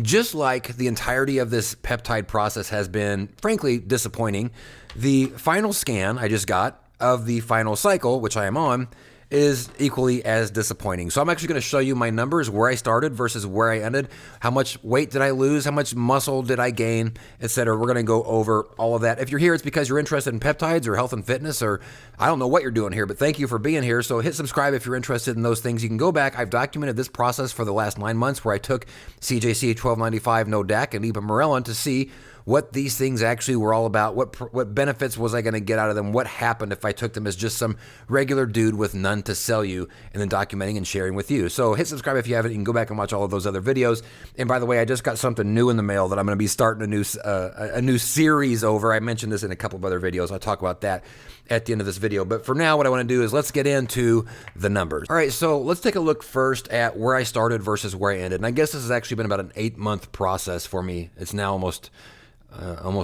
just like the entirety of this peptide process has been, frankly, disappointing, the final scan I just got of the final cycle, which I am on, is equally as disappointing. So I'm actually going to show you my numbers, where I started versus where I ended, how much weight did I lose, how much muscle did I gain, etc. We're going to go over all of that. If you're here, it's because you're interested in peptides or health and fitness, or I don't know what you're doing here, but thank you for being here. So hit subscribe if you're interested in those things. You can go back. I've documented this process for the last 9 months where I took CJC 1295, no DAC, and Ipamorelin to see what these things actually were all about, what benefits was I going to get out of them, what happened if I took them as just some regular dude with none to sell you, and then documenting and sharing with you. So hit subscribe if you haven't. You can go back and watch all of those other videos. And by the way, I just got something new in the mail that I'm going to be starting a new series over. I mentioned this in a couple of other videos. I'll talk about that at the end of this video. But for now, what I want to do is let's get into the numbers. All right, so let's take a look first at where I started versus where I ended. And I guess this has actually been about an 8-month process for me. It's now almost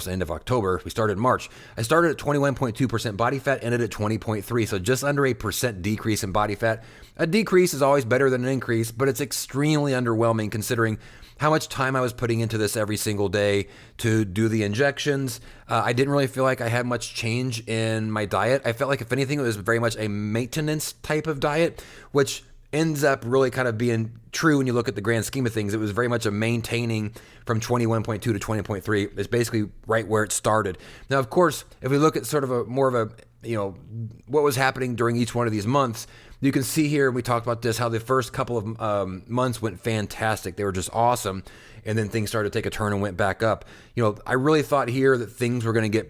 end of October. We started in March. I started at 21.2% body fat, ended at 20.3%. So just under a percent decrease in body fat. A decrease is always better than an increase, but it's extremely underwhelming considering how much time I was putting into this every single day to do the injections. I didn't really feel like I had much change in my diet. I felt like, if anything, it was very much a maintenance type of diet, which ends up really kind of being true when you look at the grand scheme of things. It was very much a maintaining from 21.2 to 20.3. It's basically right where it started. Now, of course, if we look at sort of a more of a, what was happening during each one of these months, you can see here, and we talked about this, how the first couple of months went fantastic. They were just awesome. And then things started to take a turn and went back up. I really thought here that things were going to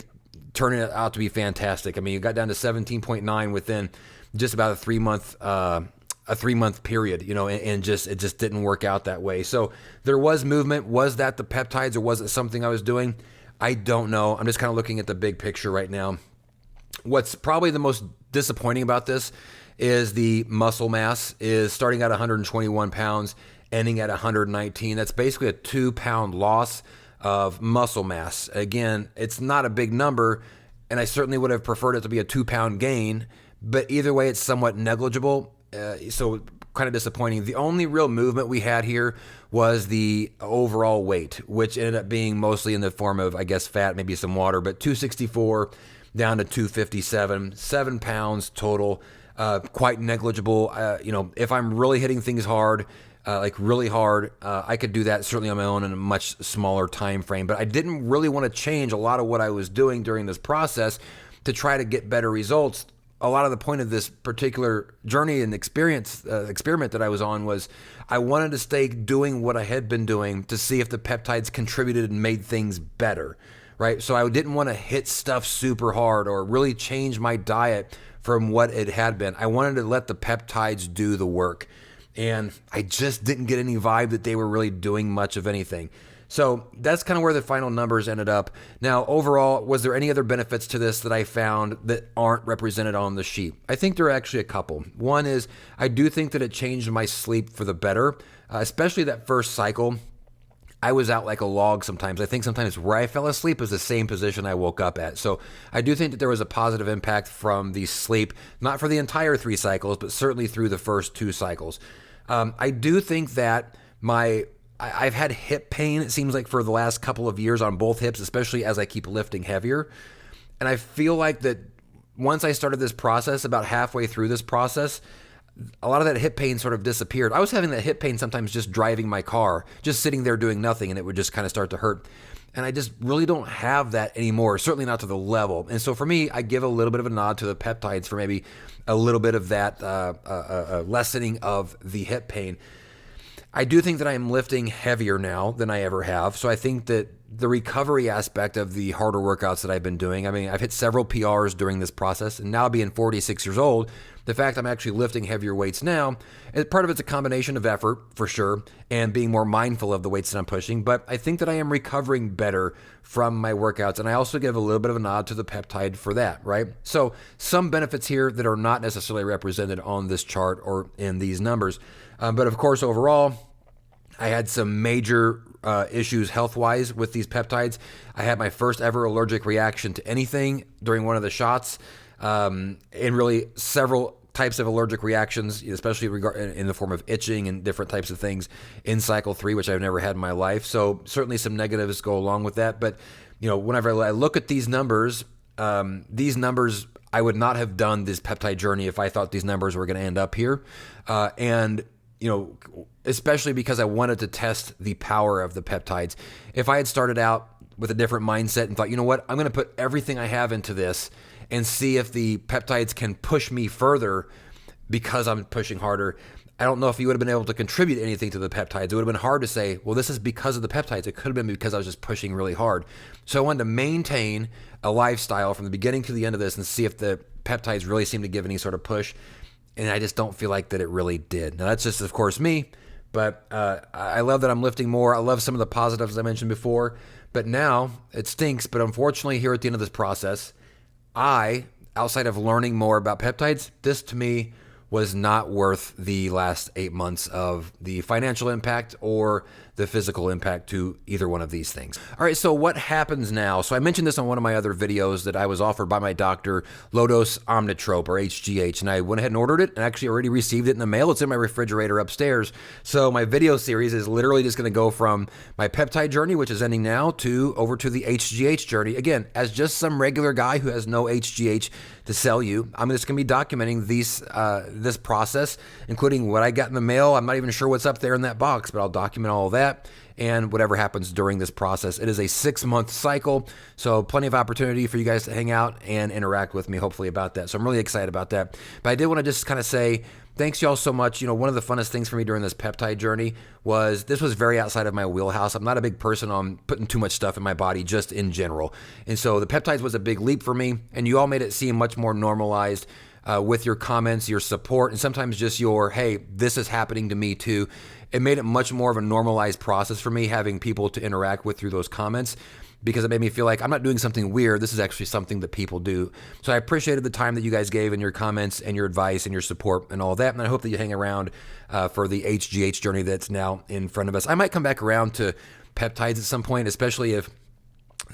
turning out to be fantastic. I mean, you got down to 17.9 within just about a 3-month period, and it just didn't work out that way. So there was movement. Was that the peptides, or was it something I was doing? I don't know. I'm just kind of looking at the big picture right now. What's probably the most disappointing about this is the muscle mass is starting at 121 pounds, ending at 119. That's basically a 2-pound loss of muscle mass. Again, it's not a big number, and I certainly would have preferred it to be a 2-pound gain, but either way, it's somewhat negligible. So kind of disappointing. The only real movement we had here was the overall weight, which ended up being mostly in the form of, I guess, fat, maybe some water, but 264 down to 257, 7 pounds total, quite negligible. If I'm really hitting things hard, really hard, I could do that certainly on my own in a much smaller time frame, but I didn't really want to change a lot of what I was doing during this process to try to get better results. A lot of the point of this particular journey and experiment that I was on was I wanted to stay doing what I had been doing to see if the peptides contributed and made things better, right? So I didn't want to hit stuff super hard or really change my diet from what it had been. I wanted to let the peptides do the work, and I just didn't get any vibe that they were really doing much of anything. So that's kind of where the final numbers ended up. Now, overall, was there any other benefits to this that I found that aren't represented on the sheet? I think there are actually a couple. One is I do think that it changed my sleep for the better, especially that first cycle. I was out like a log sometimes. I think sometimes where I fell asleep was the same position I woke up at. So I do think that there was a positive impact from the sleep, not for the entire 3 cycles, but certainly through the first 2 cycles. I do think that I've had hip pain, it seems like, for the last couple of years on both hips, especially as I keep lifting heavier. And I feel like that once I started this process, about halfway through this process, a lot of that hip pain sort of disappeared. I was having that hip pain sometimes just driving my car, just sitting there doing nothing, and it would just kind of start to hurt. And I just really don't have that anymore, certainly not to the level. And so for me, I give a little bit of a nod to the peptides for maybe a little bit of that lessening of the hip pain. I do think that I am lifting heavier now than I ever have. So I think that the recovery aspect of the harder workouts that I've been doing, I mean, I've hit several PRs during this process, and now being 46 years old, the fact I'm actually lifting heavier weights now, part of it's a combination of effort, for sure, and being more mindful of the weights that I'm pushing, but I think that I am recovering better from my workouts, and I also give a little bit of a nod to the peptide for that, right? So some benefits here that are not necessarily represented on this chart or in these numbers, but of course, overall, I had some major issues health-wise with these peptides. I had my first ever allergic reaction to anything during one of the shots, and really several types of allergic reactions, especially in the form of itching and different types of things in cycle 3, which I've never had in my life. So certainly some negatives go along with that. But, whenever I look at these numbers, I would not have done this peptide journey if I thought these numbers were going to end up here. And especially because I wanted to test the power of the peptides. If I had started out with a different mindset and thought, you know what, I'm going to put everything I have into this and see if the peptides can push me further because I'm pushing harder, I don't know if you would have been able to contribute anything to the peptides. It would have been hard to say, well, this is because of the peptides. It could have been because I was just pushing really hard. So I wanted to maintain a lifestyle from the beginning to the end of this and see if the peptides really seem to give any sort of push. And I just don't feel like that it really did. Now, that's just, of course, me. But I love that I'm lifting more. I love some of the positives I mentioned before. But now it stinks. But unfortunately, here at the end of this process, outside of learning more about peptides, this to me was not worth the last 8 months of the financial impact or the physical impact to either one of these things. All right, so what happens now? So I mentioned this on one of my other videos that I was offered by my doctor, low-dose omnitrope, or HGH, and I went ahead and ordered it and actually already received it in the mail. It's in my refrigerator upstairs. So my video series is literally just going to go from my peptide journey, which is ending now, over to the HGH journey. Again, as just some regular guy who has no HGH to sell you, I'm just going to be documenting this process, including what I got in the mail. I'm not even sure what's up there in that box, but I'll document all of that and whatever happens during this process. It is a 6-month cycle, so plenty of opportunity for you guys to hang out and interact with me, hopefully, about that. So I'm really excited about that. But I did want to just kind of say thanks y'all so much. One of the funnest things for me during this peptide journey was this was very outside of my wheelhouse. I'm not a big person on putting too much stuff in my body just in general. And so the peptides was a big leap for me, and you all made it seem much more normalized with your comments, your support, and sometimes just your, hey, this is happening to me too. It made it much more of a normalized process for me having people to interact with through those comments, because it made me feel like I'm not doing something weird. This is actually something that people do. So I appreciated the time that you guys gave in your comments and your advice and your support and all that. And I hope that you hang around for the HGH journey that's now in front of us. I might come back around to peptides at some point, especially if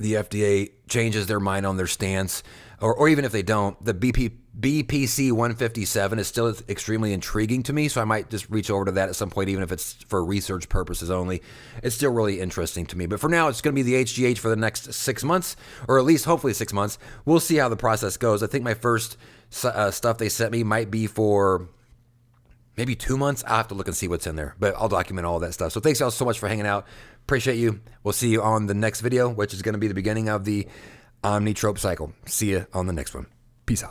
the FDA changes their mind on their stance, or even if they don't. The BPC 157 is still extremely intriguing to me, so I might just reach over to that at some point, even if it's for research purposes only. It's still really interesting to me. But for now, it's going to be the HGH for the next 6 months, or at least hopefully 6 months. We'll see how the process goes. I think my first stuff they sent me might be for maybe 2 months. I'll have to look and see what's in there, but I'll document all that stuff. So thanks y'all so much for hanging out. Appreciate you. We'll see you on the next video, which is going to be the beginning of the omnitrope cycle. See you on the next one. Peace out.